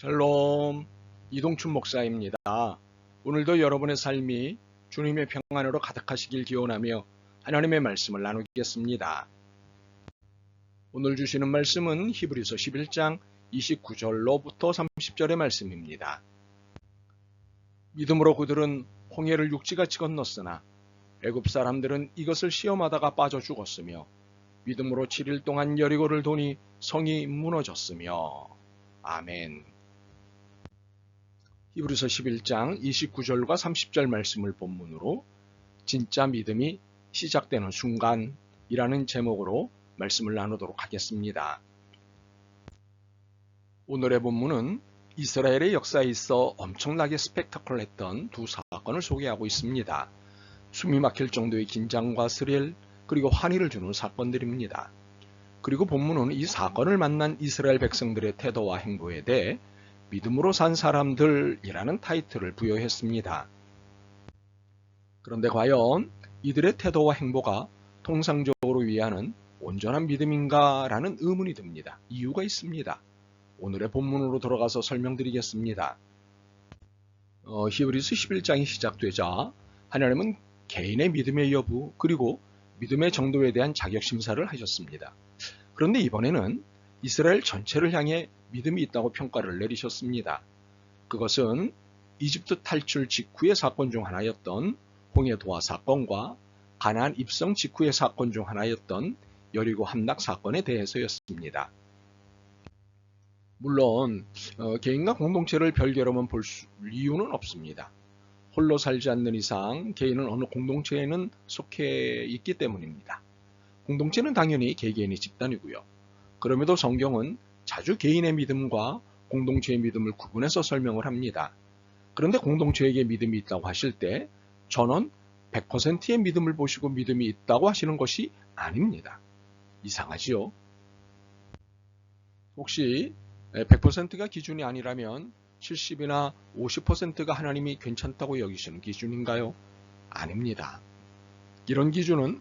샬롬, 이동춘 목사입니다. 오늘도 여러분의 삶이 주님의 평안으로 가득하시길 기원하며 하나님의 말씀을 나누겠습니다. 오늘 주시는 말씀은 히브리서 11장 29절로부터 30절의 말씀입니다. 믿음으로 그들은 홍해를 육지같이 건넜으나 애굽 사람들은 이것을 시험하다가 빠져 죽었으며 믿음으로 7일 동안 여리고를 도니 성이 무너졌으며. 아멘. 히브리서 11장 29절과 30절 말씀을 본문으로 진짜 믿음이 시작되는 순간이라는 제목으로 말씀을 나누도록 하겠습니다. 오늘의 본문은 이스라엘의 역사에 있어 엄청나게 스펙타클했던 두 사건을 소개하고 있습니다. 숨이 막힐 정도의 긴장과 스릴 그리고 환희를 주는 사건들입니다. 그리고 본문은 이 사건을 만난 이스라엘 백성들의 태도와 행보에 대해 믿음으로 산 사람들이라는 타이틀을 부여했습니다. 그런데 과연 이들의 태도와 행보가 통상적으로 위하는 온전한 믿음인가 라는 의문이 듭니다. 이유가 있습니다. 오늘의 본문으로 들어가서 설명드리겠습니다. 히브리서 11장이 시작되자 하나님은 개인의 믿음의 여부 그리고 믿음의 정도에 대한 자격심사를 하셨습니다. 그런데 이번에는 이스라엘 전체를 향해 믿음이 있다고 평가를 내리셨습니다. 그것은 이집트 탈출 직후의 사건 중 하나였던 홍해 도하 사건과 가나안 입성 직후의 사건 중 하나였던 여리고 함락 사건에 대해서였습니다. 물론 개인과 공동체를 별개로만 볼 이유는 없습니다. 홀로 살지 않는 이상 개인은 어느 공동체에는 속해 있기 때문입니다. 공동체는 당연히 개개인의 집단이고요. 그럼에도 성경은 자주 개인의 믿음과 공동체의 믿음을 구분해서 설명을 합니다. 그런데 공동체에게 믿음이 있다고 하실 때 저는 100%의 믿음을 보시고 믿음이 있다고 하시는 것이 아닙니다. 이상하지요? 혹시 100%가 기준이 아니라면 70이나 50%가 하나님이 괜찮다고 여기시는 기준인가요? 아닙니다. 이런 기준은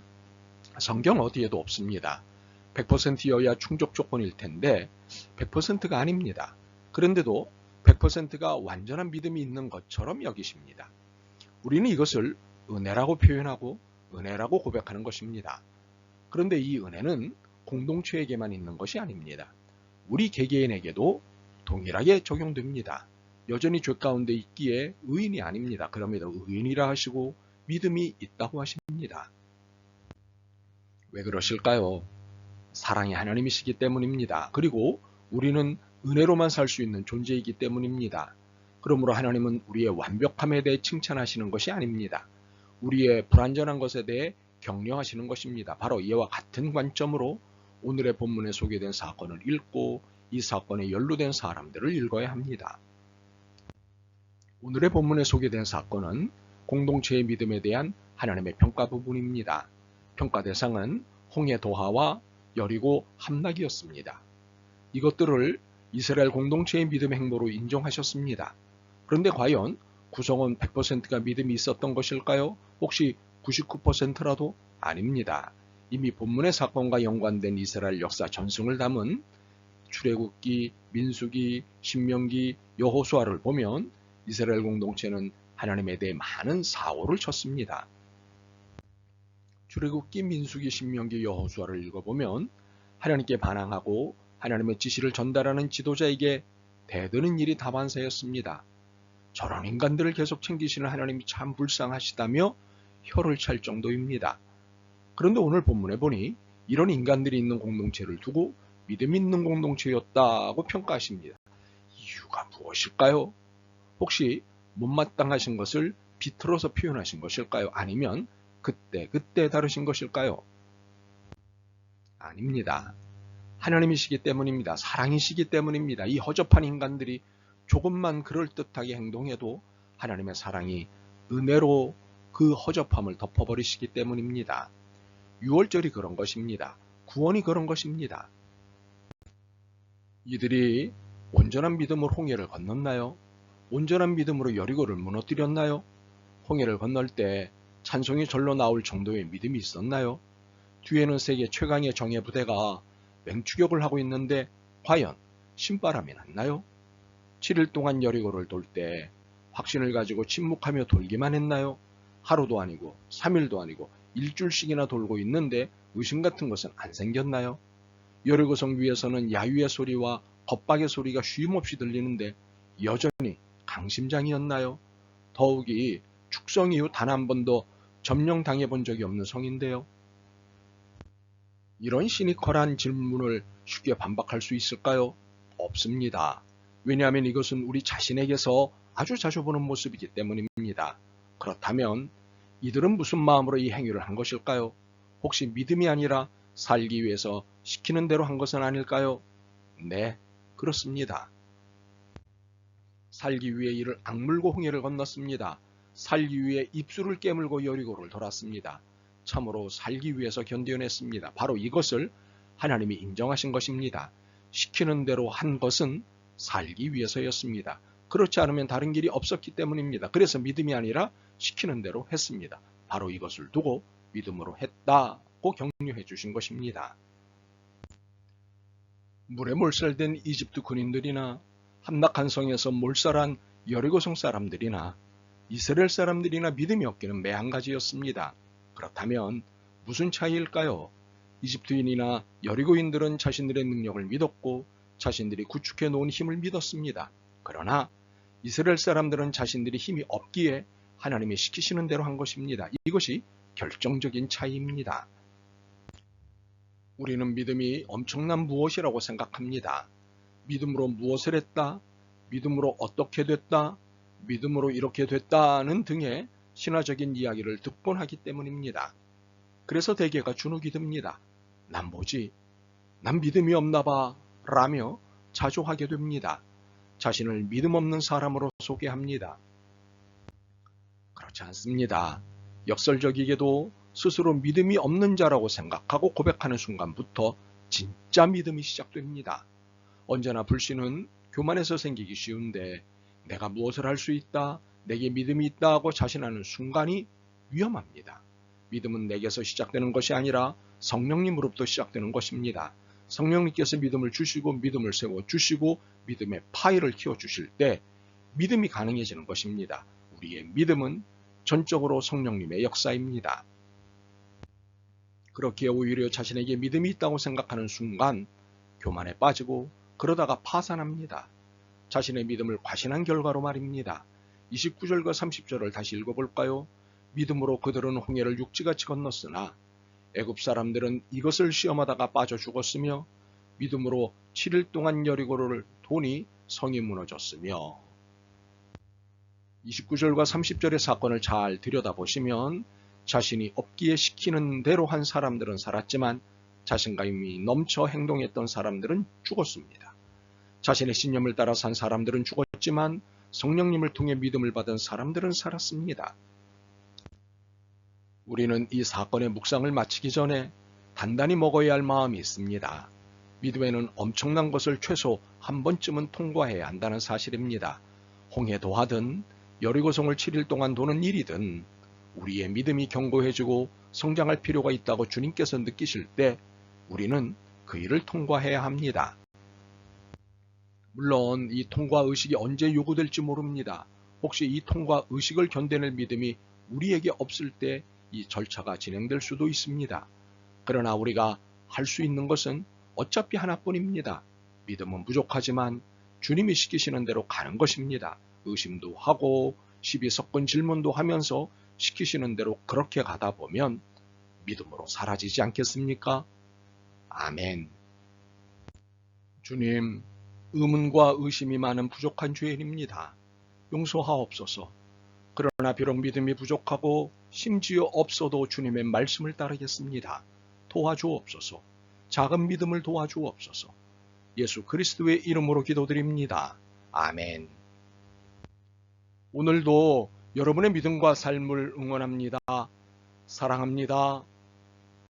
성경 어디에도 없습니다. 100%여야 충족 조건일 텐데 100%가 아닙니다. 그런데도 100%가 완전한 믿음이 있는 것처럼 여기십니다. 우리는 이것을 은혜라고 표현하고 은혜라고 고백하는 것입니다. 그런데 이 은혜는 공동체에게만 있는 것이 아닙니다. 우리 개개인에게도 동일하게 적용됩니다. 여전히 죄 가운데 있기에 의인이 아닙니다. 그럼에도 의인이라 하시고 믿음이 있다고 하십니다. 왜 그러실까요? 사랑이 하나님이시기 때문입니다. 그리고 우리는 은혜로만 살 수 있는 존재이기 때문입니다. 그러므로 하나님은 우리의 완벽함에 대해 칭찬하시는 것이 아닙니다. 우리의 불완전한 것에 대해 격려하시는 것입니다. 바로 이와 같은 관점으로 오늘의 본문에 소개된 사건을 읽고 이 사건에 연루된 사람들을 읽어야 합니다. 오늘의 본문에 소개된 사건은 공동체의 믿음에 대한 하나님의 평가 부분입니다. 평가 대상은 홍해 도하와 여리고 함락이었습니다. 이것들을 이스라엘 공동체의 믿음 행보로 인정하셨습니다. 그런데 과연 구성원 100%가 믿음이 있었던 것일까요? 혹시 99%라도 아닙니다. 이미 본문의 사건과 연관된 이스라엘 역사 전승을 담은 출애굽기, 민수기, 신명기, 여호수아를 보면 이스라엘 공동체는 하나님에 대해 많은 사고를 쳤습니다. 출애굽기, 민수기, 신명기, 여호수아를 읽어보면 하나님께 반항하고 하나님의 지시를 전달하는 지도자에게 대드는 일이 다반사였습니다. 저런 인간들을 계속 챙기시는 하나님이 참 불쌍하시다며 혀를 찰 정도입니다. 그런데 오늘 본문에 보니 이런 인간들이 있는 공동체를 두고 믿음 있는 공동체였다고 평가하십니다. 이유가 무엇일까요? 혹시 못마땅하신 것을 비틀어서 표현하신 것일까요? 아니면 그때 다르신 것일까요? 아닙니다. 하나님이시기 때문입니다. 사랑이시기 때문입니다. 이 허접한 인간들이 조금만 그럴듯하게 행동해도 하나님의 사랑이 은혜로 그 허접함을 덮어버리시기 때문입니다. 유월절이 그런 것입니다. 구원이 그런 것입니다. 이들이 온전한 믿음으로 홍해를 건넜나요? 온전한 믿음으로 여리고를 무너뜨렸나요? 홍해를 건널 때 찬송이 절로 나올 정도의 믿음이 있었나요? 뒤에는 세계 최강의 정예부대가 맹추격을 하고 있는데 과연 신바람이 났나요? 7일 동안 여리고를 돌 때 확신을 가지고 침묵하며 돌기만 했나요? 하루도 아니고 3일도 아니고 일주일씩이나 돌고 있는데 의심 같은 것은 안 생겼나요? 여리고성 위에서는 야유의 소리와 겁박의 소리가 쉼없이 들리는데 여전히 강심장이었나요? 더욱이 축성 이후 단 한 번도 점령당해 본 적이 없는 성인데요. 이런 시니컬한 질문을 쉽게 반박할 수 있을까요? 없습니다. 왜냐하면 이것은 우리 자신에게서 아주 자주 보는 모습이기 때문입니다. 그렇다면 이들은 무슨 마음으로 이 행위를 한 것일까요? 혹시 믿음이 아니라 살기 위해서 시키는 대로 한 것은 아닐까요? 네, 그렇습니다. 살기 위해 이를 악물고 홍해를 건넜습니다. 살기 위해 입술을 깨물고 여리고를 돌았습니다. 참으로 살기 위해서 견뎌냈습니다. 바로 이것을 하나님이 인정하신 것입니다. 시키는 대로 한 것은 살기 위해서였습니다. 그렇지 않으면 다른 길이 없었기 때문입니다. 그래서 믿음이 아니라 시키는 대로 했습니다. 바로 이것을 두고 믿음으로 했다고 격려해 주신 것입니다. 물에 몰살된 이집트 군인들이나 함락한 성에서 몰살한 여리고성 사람들이나 이스라엘 사람들이나 믿음이 없기는 매한가지였습니다. 그렇다면 무슨 차이일까요? 이집트인이나 여리고인들은 자신들의 능력을 믿었고 자신들이 구축해 놓은 힘을 믿었습니다. 그러나 이스라엘 사람들은 자신들이 힘이 없기에 하나님이 시키시는 대로 한 것입니다. 이것이 결정적인 차이입니다. 우리는 믿음이 엄청난 무엇이라고 생각합니다. 믿음으로 무엇을 했다, 믿음으로 어떻게 됐다, 믿음으로 이렇게 됐다는 등의 신화적인 이야기를 듣곤 하기 때문입니다. 그래서 대개가 주눅이 듭니다. 난 뭐지? 난 믿음이 없나 봐 라며 자조하게 됩니다. 자신을 믿음 없는 사람으로 소개합니다. 그렇지 않습니다. 역설적이게도 스스로 믿음이 없는 자라고 생각하고 고백하는 순간부터 진짜 믿음이 시작됩니다. 언제나 불신은 교만에서 생기기 쉬운데 내가 무엇을 할 수 있다, 내게 믿음이 있다 하고 자신하는 순간이 위험합니다. 믿음은 내게서 시작되는 것이 아니라 성령님으로부터 시작되는 것입니다. 성령님께서 믿음을 주시고 믿음을 세워주시고 믿음의 파일을 키워주실 때 믿음이 가능해지는 것입니다. 우리의 믿음은 전적으로 성령님의 역사입니다. 그렇게 오히려 자신에게 믿음이 있다고 생각하는 순간 교만에 빠지고 그러다가 파산합니다. 자신의 믿음을 과신한 결과로 말입니다. 29절과 30절을 다시 읽어볼까요? 믿음으로 그들은 홍해를 육지같이 건넜으나 애굽 사람들은 이것을 시험하다가 빠져 죽었으며 믿음으로 7일 동안 여리고를 도니 성이 무너졌으며 29절과 30절의 사건을 잘 들여다보시면 자신이 없기에 시키는 대로 한 사람들은 살았지만 자신감이 넘쳐 행동했던 사람들은 죽었습니다. 자신의 신념을 따라 산 사람들은 죽었지만 성령님을 통해 믿음을 받은 사람들은 살았습니다. 우리는 이 사건의 묵상을 마치기 전에 단단히 먹어야 할 마음이 있습니다. 믿음에는 엄청난 것을 최소 한 번쯤은 통과해야 한다는 사실입니다. 홍해도 하든 여리고성을 7일 동안 도는 일이든 우리의 믿음이 견고해지고 성장할 필요가 있다고 주님께서 느끼실 때 우리는 그 일을 통과해야 합니다. 물론 이 통과 의식이 언제 요구될지 모릅니다. 혹시 이 통과 의식을 견뎌낼 믿음이 우리에게 없을 때 이 절차가 진행될 수도 있습니다. 그러나 우리가 할 수 있는 것은 어차피 하나뿐입니다. 믿음은 부족하지만 주님이 시키시는 대로 가는 것입니다. 의심도 하고 시비 섞은 질문도 하면서 시키시는 대로 그렇게 가다 보면 믿음으로 사라지지 않겠습니까? 아멘. 주님, 의문과 의심이 많은 부족한 죄인입니다. 용서하옵소서. 그러나 비록 믿음이 부족하고 심지어 없어도 주님의 말씀을 따르겠습니다. 도와주옵소서. 작은 믿음을 도와주옵소서. 예수 그리스도의 이름으로 기도드립니다. 아멘. 오늘도 여러분의 믿음과 삶을 응원합니다. 사랑합니다.